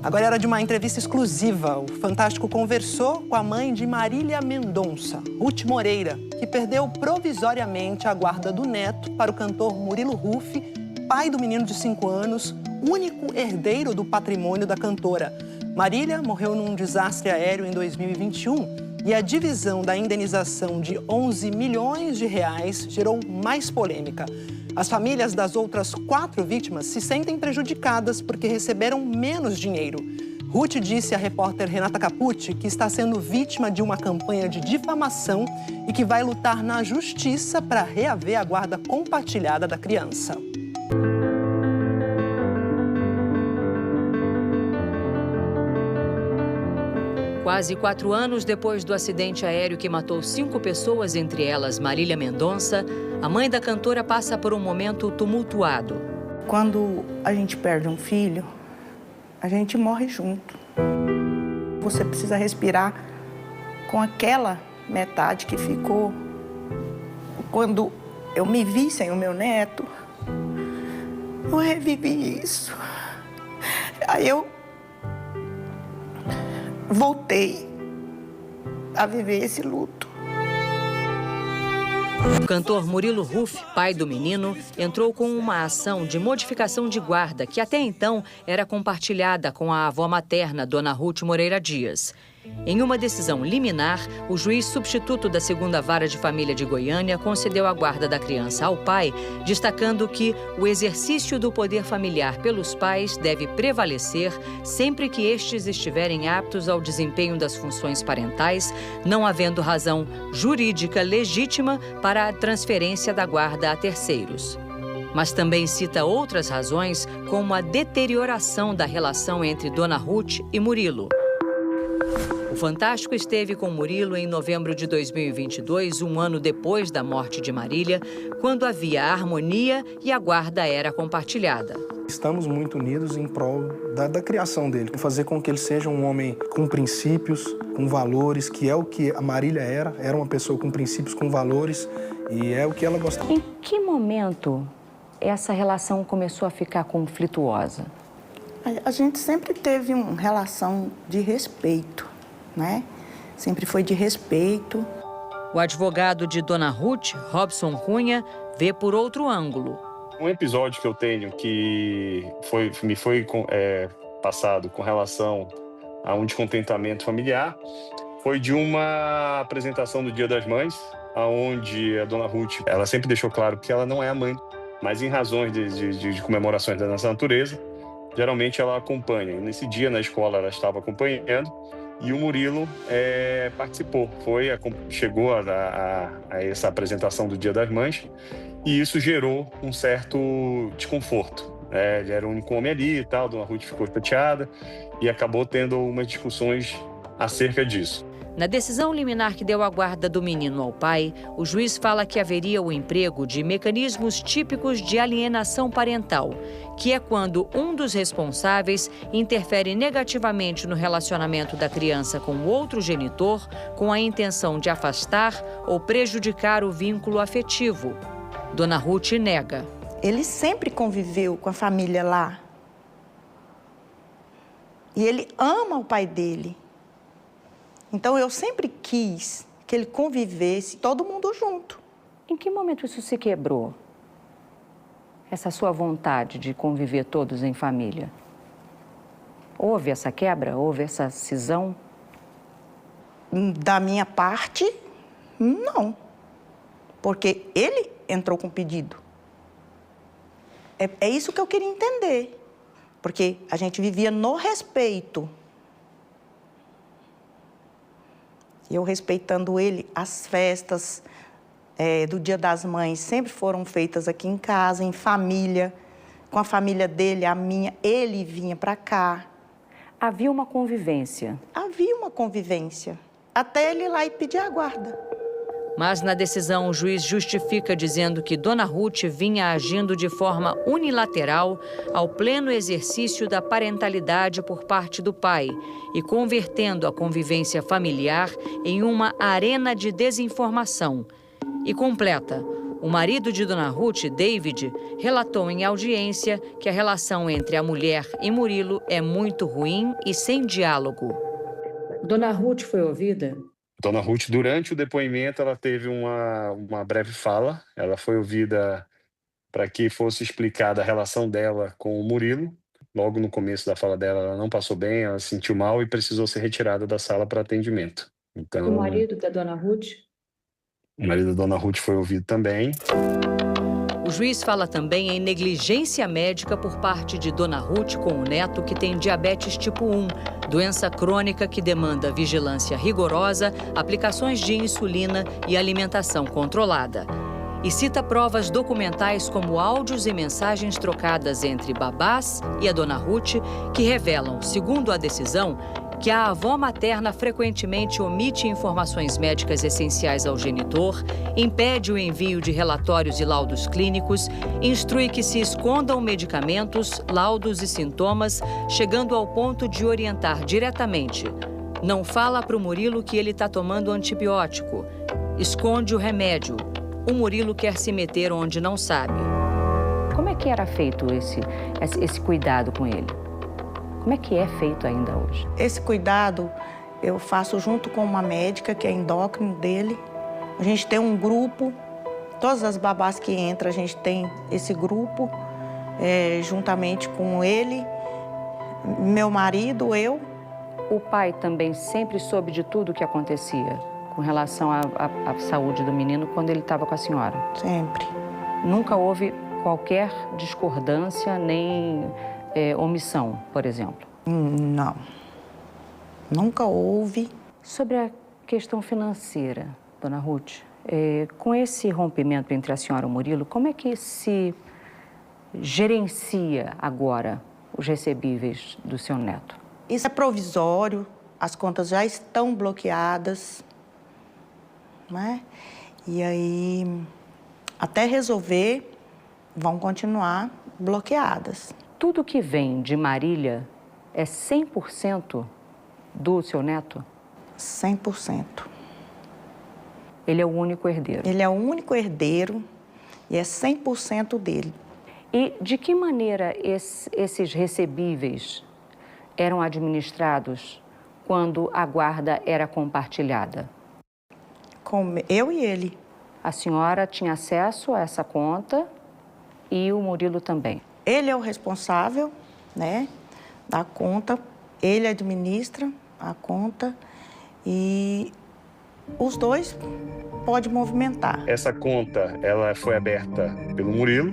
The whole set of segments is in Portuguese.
Agora era de uma entrevista exclusiva. O Fantástico conversou com a mãe de Marília Mendonça, Ruth Moreira, que perdeu provisoriamente a guarda do neto para o cantor Murilo Huff, pai do menino de 5 anos, único herdeiro do patrimônio da cantora. Marília morreu num desastre aéreo em 2021 e a divisão da indenização de 11 milhões de reais gerou mais polêmica. As famílias das outras 4 vítimas se sentem prejudicadas porque receberam menos dinheiro. Ruth disse à repórter Renata Capucci que está sendo vítima de uma campanha de difamação e que vai lutar na justiça para reaver a guarda compartilhada da criança. Quase 4 anos depois do acidente aéreo que matou 5 pessoas, entre elas Marília Mendonça, a mãe da cantora passa por um momento tumultuado. Quando a gente perde um filho, a gente morre junto. Você precisa respirar com aquela metade que ficou. Quando eu me vi sem o meu neto, eu revivi isso. Aí eu voltei a viver esse luto. O cantor Murilo Huff, pai do menino, entrou com uma ação de modificação de guarda que até então era compartilhada com a avó materna, Dona Ruth Moreira Dias. Em uma decisão liminar, o juiz substituto da 2ª Vara de Família de Goiânia concedeu a guarda da criança ao pai, destacando que o exercício do poder familiar pelos pais deve prevalecer sempre que estes estiverem aptos ao desempenho das funções parentais, não havendo razão jurídica legítima para a transferência da guarda a terceiros. Mas também cita outras razões, como a deterioração da relação entre Dona Ruth e Murilo. O Fantástico esteve com Murilo em novembro de 2022, um ano depois da morte de Marília, quando havia harmonia e a guarda era compartilhada. Estamos muito unidos em prol da criação dele, fazer com que ele seja um homem com princípios, com valores, que é o que a Marília era uma pessoa com princípios, com valores, e é o que ela gostava. Em que momento essa relação começou a ficar conflituosa? A gente sempre teve uma relação de respeito, né? Sempre foi de respeito. O advogado de Dona Ruth, Robson Cunha, vê por outro ângulo. Um episódio que eu tenho que me foi passado com relação a um descontentamento familiar foi de uma apresentação do Dia das Mães, onde a Dona Ruth, ela sempre deixou claro que ela não é a mãe, mas em razões de comemorações da nossa natureza, geralmente ela acompanha. E nesse dia, na escola, ela estava acompanhando e o Murilo participou. Chegou a essa apresentação do Dia das Mães e isso gerou um certo desconforto. Ele era o único homem ali e tal, a Dona Ruth ficou chateada e acabou tendo umas discussões acerca disso. Na decisão liminar que deu a guarda do menino ao pai, o juiz fala que haveria o emprego de mecanismos típicos de alienação parental, que é quando um dos responsáveis interfere negativamente no relacionamento da criança com o outro genitor, com a intenção de afastar ou prejudicar o vínculo afetivo. Dona Ruth nega. Ele sempre conviveu com a família lá. E ele ama o pai dele. Então, eu sempre quis que ele convivesse todo mundo junto. Em que momento isso se quebrou? Essa sua vontade de conviver todos em família? Houve essa quebra? Houve essa cisão? Da minha parte, não. Porque ele entrou com pedido. É isso que eu queria entender. Porque a gente vivia no respeito. Eu respeitando ele, as festas do Dia das Mães sempre foram feitas aqui em casa, em família, com a família dele, a minha. Ele vinha para cá. Havia uma convivência? Havia uma convivência, até ele ir lá e pedir a guarda. Mas na decisão o juiz justifica dizendo que Dona Ruth vinha agindo de forma unilateral ao pleno exercício da parentalidade por parte do pai e convertendo a convivência familiar em uma arena de desinformação. E completa: O marido de Dona Ruth, David, relatou em audiência que a relação entre a mulher e Murilo é muito ruim e sem diálogo. Dona Ruth foi ouvida? Dona Ruth, durante o depoimento, ela teve uma breve fala. Ela foi ouvida para que fosse explicada a relação dela com o Murilo. Logo no começo da fala dela, ela não passou bem, ela se sentiu mal e precisou ser retirada da sala para atendimento. Então, o marido da Dona Ruth? O marido da Dona Ruth foi ouvido também. O juiz fala também em negligência médica por parte de Dona Ruth com o neto, que tem diabetes tipo 1, doença crônica que demanda vigilância rigorosa, aplicações de insulina e alimentação controlada. E cita provas documentais como áudios e mensagens trocadas entre babás e a Dona Ruth, que revelam, segundo a decisão, que a avó materna frequentemente omite informações médicas essenciais ao genitor, impede o envio de relatórios e laudos clínicos, instrui que se escondam medicamentos, laudos e sintomas, chegando ao ponto de orientar diretamente. Não fala para o Murilo que ele está tomando antibiótico. Esconde o remédio. O Murilo quer se meter onde não sabe. Como é que era feito esse cuidado com ele? Como é que é feito ainda hoje? Esse cuidado eu faço junto com uma médica, que é endócrino dele. A gente tem um grupo, todas as babás que entram, a gente tem esse grupo, juntamente com ele, meu marido, eu. O pai também sempre soube de tudo o que acontecia com relação à saúde do menino quando ele estava com a senhora? Sempre. Nunca houve qualquer discordância nem omissão, por exemplo? Não. Nunca houve. Sobre a questão financeira, Dona Ruth, com esse rompimento entre a senhora e o Murilo, como é que se gerencia agora os recebíveis do seu neto? Isso é provisório, as contas já estão bloqueadas, né? E aí, até resolver, vão continuar bloqueadas. Tudo que vem de Marília é 100% do seu neto? 100%. Ele é o único herdeiro? Ele é o único herdeiro e é 100% dele. E de que maneira esses recebíveis eram administrados quando a guarda era compartilhada? Com eu e ele. A senhora tinha acesso a essa conta e o Murilo também? Ele é o responsável, né, da conta, ele administra a conta e os dois podem movimentar. Essa conta, ela foi aberta pelo Murilo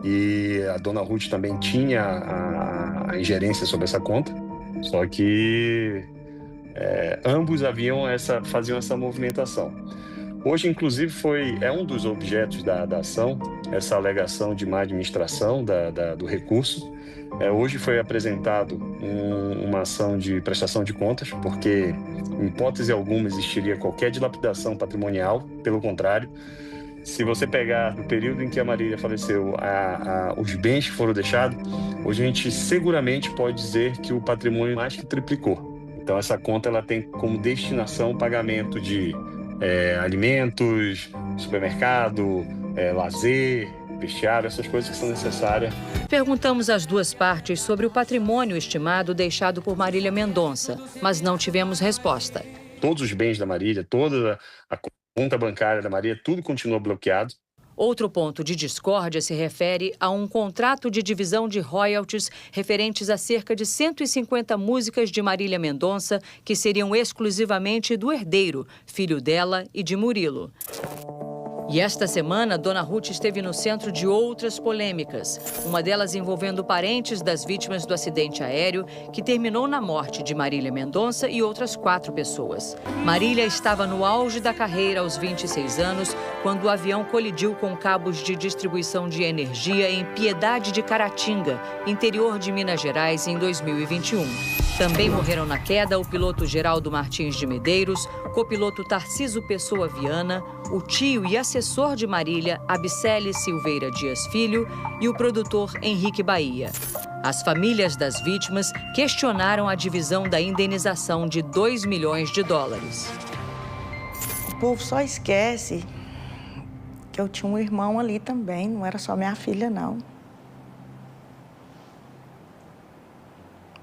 e a Dona Ruth também tinha a ingerência sobre essa conta, só que ambos faziam essa movimentação. Hoje, inclusive, é um dos objetos da ação, essa alegação de má administração do recurso. Hoje foi apresentado uma ação de prestação de contas, porque, em hipótese alguma, existiria qualquer dilapidação patrimonial. Pelo contrário, se você pegar no período em que a Marília faleceu, os bens que foram deixados, hoje a gente seguramente pode dizer que o patrimônio mais que triplicou. Então, essa conta ela tem como destinação o pagamento de alimentos, supermercado, lazer, vestiário, essas coisas que são necessárias. Perguntamos às duas partes sobre o patrimônio estimado deixado por Marília Mendonça, mas não tivemos resposta. Todos os bens da Marília, toda a conta bancária da Marília, tudo continua bloqueado. Outro ponto de discórdia se refere a um contrato de divisão de royalties referentes a cerca de 150 músicas de Marília Mendonça que seriam exclusivamente do herdeiro, filho dela e de Murilo. E esta semana, Dona Ruth esteve no centro de outras polêmicas, uma delas envolvendo parentes das vítimas do acidente aéreo que terminou na morte de Marília Mendonça e outras 4 pessoas. Marília estava no auge da carreira aos 26 anos, quando o avião colidiu com cabos de distribuição de energia em Piedade de Caratinga, interior de Minas Gerais, em 2021. Também morreram na queda o piloto Geraldo Martins de Medeiros, copiloto Tarciso Pessoa Viana, o tio e assessor de Marília, Abicele Silveira Dias Filho, e o produtor Henrique Bahia. As famílias das vítimas questionaram a divisão da indenização de $2 milhões. O povo só esquece Eu tinha um irmão ali também, não era só minha filha, não.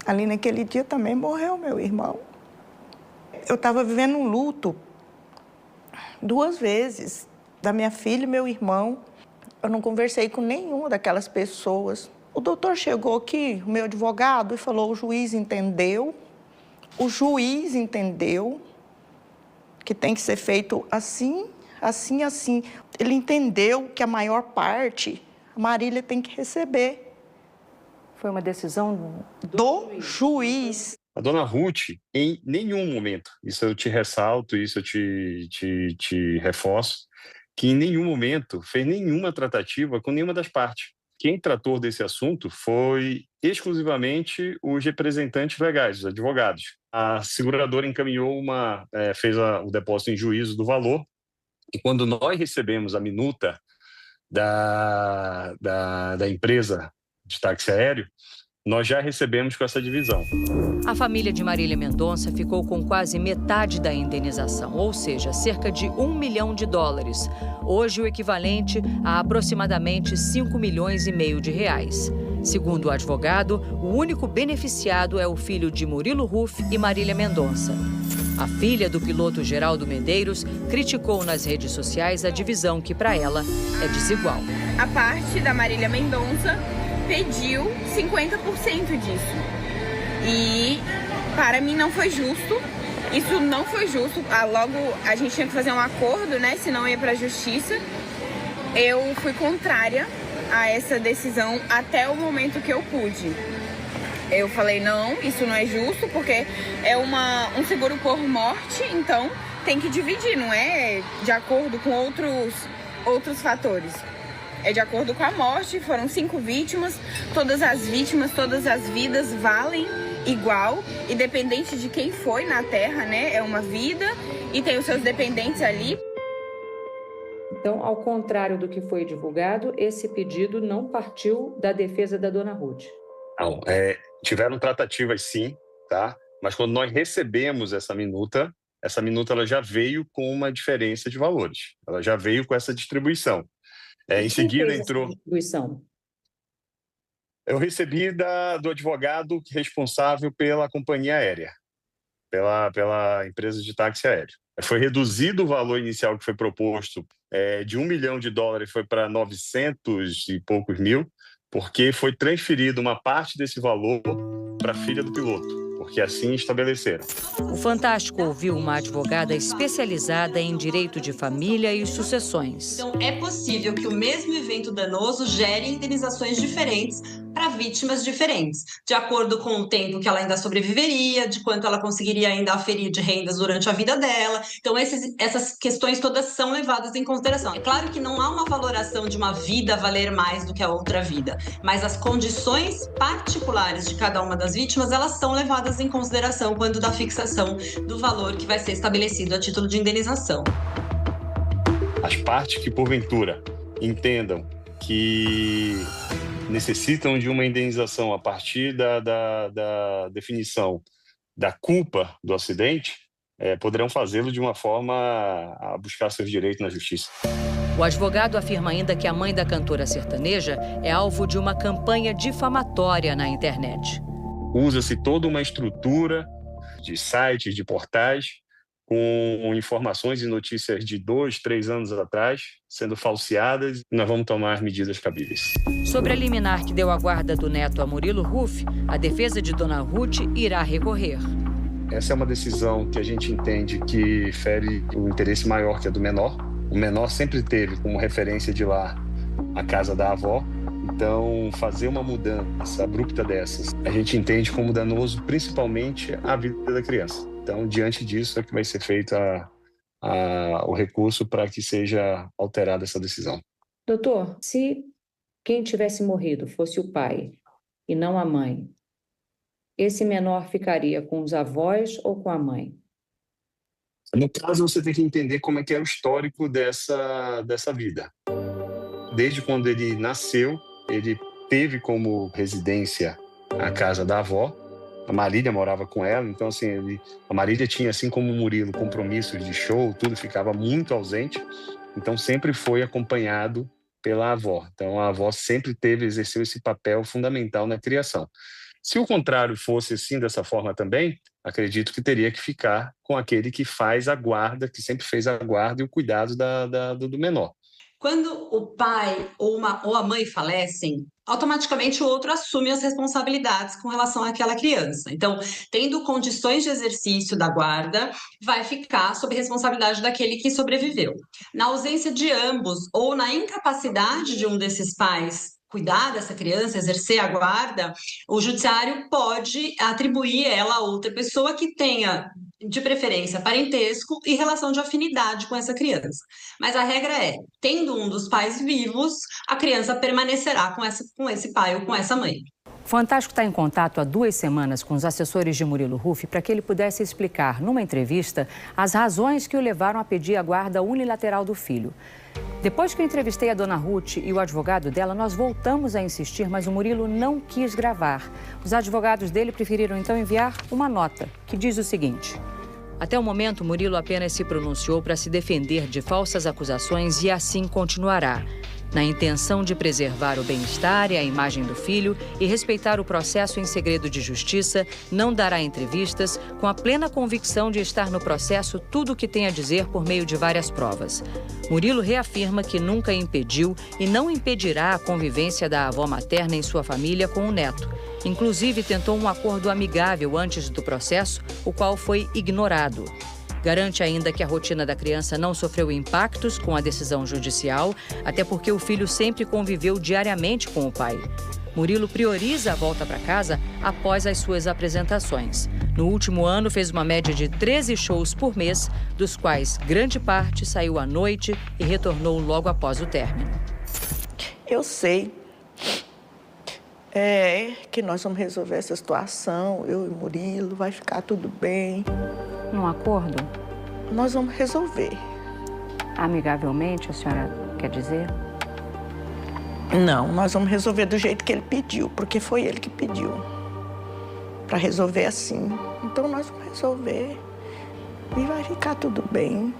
Ali naquele dia também morreu meu irmão. Eu estava vivendo um luto 2 vezes, da minha filha e meu irmão. Eu não conversei com nenhuma daquelas pessoas. O doutor chegou aqui, o meu advogado, e falou: o juiz entendeu que tem que ser feito assim, assim, assim. Ele entendeu que a maior parte a Marília tem que receber. Foi uma decisão do juiz. A dona Ruth, em nenhum momento, isso eu te ressalto, isso eu te reforço, que em nenhum momento fez nenhuma tratativa com nenhuma das partes. Quem tratou desse assunto foi exclusivamente os representantes legais, os advogados. A seguradora encaminhou fez o depósito em juízo do valor, e quando nós recebemos a minuta da empresa de táxi aéreo, nós já recebemos com essa divisão. A família de Marília Mendonça ficou com quase metade da indenização, ou seja, cerca de US$ 1 milhão. Hoje, o equivalente a aproximadamente 5,5 milhões de reais. Segundo o advogado, o único beneficiado é o filho de Murilo Ruff e Marília Mendonça. A filha do piloto Geraldo Medeiros criticou nas redes sociais a divisão que, para ela, é desigual. A parte da Marília Mendonça pediu 50% disso. E para mim não foi justo. Isso não foi justo. Logo a gente tinha que fazer um acordo, né? Senão ia para a justiça. Eu fui contrária a essa decisão até o momento que eu pude. Eu falei, não, isso não é justo, porque é um seguro por morte, então tem que dividir, não é de acordo com outros fatores. É de acordo com a morte, foram 5 vítimas, todas as vidas valem igual, independente de quem foi na Terra, né? É uma vida e tem os seus dependentes ali. Então, ao contrário do que foi divulgado, esse pedido não partiu da defesa da dona Ruth. Não, tiveram tratativas sim, tá? Mas quando nós recebemos essa minuta ela já veio com uma diferença de valores. Ela já veio com essa distribuição. Em seguida entrou. Distribuição? Eu recebi do advogado responsável pela companhia aérea, pela empresa de táxi aéreo. Foi reduzido o valor inicial que foi proposto de US$ 1 milhão, foi para 900 e poucos mil, porque foi transferido uma parte desse valor para a filha do piloto, porque assim estabeleceram. O Fantástico ouviu uma advogada especializada em direito de família e sucessões. Então, é possível que o mesmo evento danoso gere indenizações diferentes para vítimas diferentes, de acordo com o tempo que ela ainda sobreviveria, de quanto ela conseguiria ainda aferir de rendas durante a vida dela. Então, essas questões todas são levadas em consideração. É claro que não há uma valoração de uma vida valer mais do que a outra vida, mas as condições particulares de cada uma das vítimas, elas são levadas em consideração quando da fixação do valor que vai ser estabelecido a título de indenização. As partes que, porventura, entendam que necessitam de uma indenização a partir da definição da culpa do acidente, poderão fazê-lo de uma forma a buscar seus direitos na justiça. O advogado afirma ainda que a mãe da cantora sertaneja é alvo de uma campanha difamatória na internet. Usa-se toda uma estrutura de sites, de portais, com informações e notícias de 2, 3 anos atrás, sendo falseadas, e nós vamos tomar as medidas cabíveis. Sobre a liminar que deu a guarda do neto a Murilo Ruff, a defesa de dona Ruth irá recorrer. Essa é uma decisão que a gente entende que fere o interesse maior, que é do menor. O menor sempre teve como referência de lar a casa da avó. Então, fazer uma mudança abrupta dessas, a gente entende como danoso, principalmente à vida da criança. Então, diante disso, é que vai ser feito o recurso para que seja alterada essa decisão. Doutor, se quem tivesse morrido fosse o pai e não a mãe, esse menor ficaria com os avós ou com a mãe? No caso, você tem que entender como é que é o histórico dessa vida. Desde quando ele nasceu, ele teve como residência a casa da avó. A Marília morava com ela, então assim, a Marília tinha, assim como o Murilo, compromissos de show, tudo, ficava muito ausente. Então sempre foi acompanhado pela avó. Então a avó sempre exerceu esse papel fundamental na criação. Se o contrário fosse assim, dessa forma também, acredito que teria que ficar com aquele que faz a guarda, que sempre fez a guarda e o cuidado do menor. Quando o pai ou a mãe falecem, automaticamente o outro assume as responsabilidades com relação àquela criança. Então, tendo condições de exercício da guarda, vai ficar sob responsabilidade daquele que sobreviveu. Na ausência de ambos ou na incapacidade de um desses pais cuidar dessa criança, exercer a guarda, o judiciário pode atribuir ela a outra pessoa que tenha, de preferência, parentesco e relação de afinidade com essa criança. Mas a regra é, tendo um dos pais vivos, a criança permanecerá com esse pai ou com essa mãe. O Fantástico está em contato há 2 semanas com os assessores de Murilo Huff para que ele pudesse explicar, numa entrevista, as razões que o levaram a pedir a guarda unilateral do filho. Depois que eu entrevistei a dona Ruth e o advogado dela, nós voltamos a insistir, mas o Murilo não quis gravar. Os advogados dele preferiram então enviar uma nota, que diz o seguinte: até o momento, Murilo apenas se pronunciou para se defender de falsas acusações e assim continuará, na intenção de preservar o bem-estar e a imagem do filho e respeitar o processo em segredo de justiça, não dará entrevistas, com a plena convicção de estar no processo tudo o que tem a dizer por meio de várias provas. Murilo reafirma que nunca impediu e não impedirá a convivência da avó materna em sua família com o neto. Inclusive, tentou um acordo amigável antes do processo, o qual foi ignorado. Garante ainda que a rotina da criança não sofreu impactos com a decisão judicial, até porque o filho sempre conviveu diariamente com o pai. Murilo prioriza a volta para casa após as suas apresentações. No último ano, fez uma média de 13 shows por mês, dos quais grande parte saiu à noite e retornou logo após o término. Eu sei que nós vamos resolver essa situação, eu e o Murilo, vai ficar tudo bem. Num acordo? Nós vamos resolver. Amigavelmente, a senhora quer dizer? Não, nós vamos resolver do jeito que ele pediu, porque foi ele que pediu. Para resolver assim. Então nós vamos resolver e vai ficar tudo bem.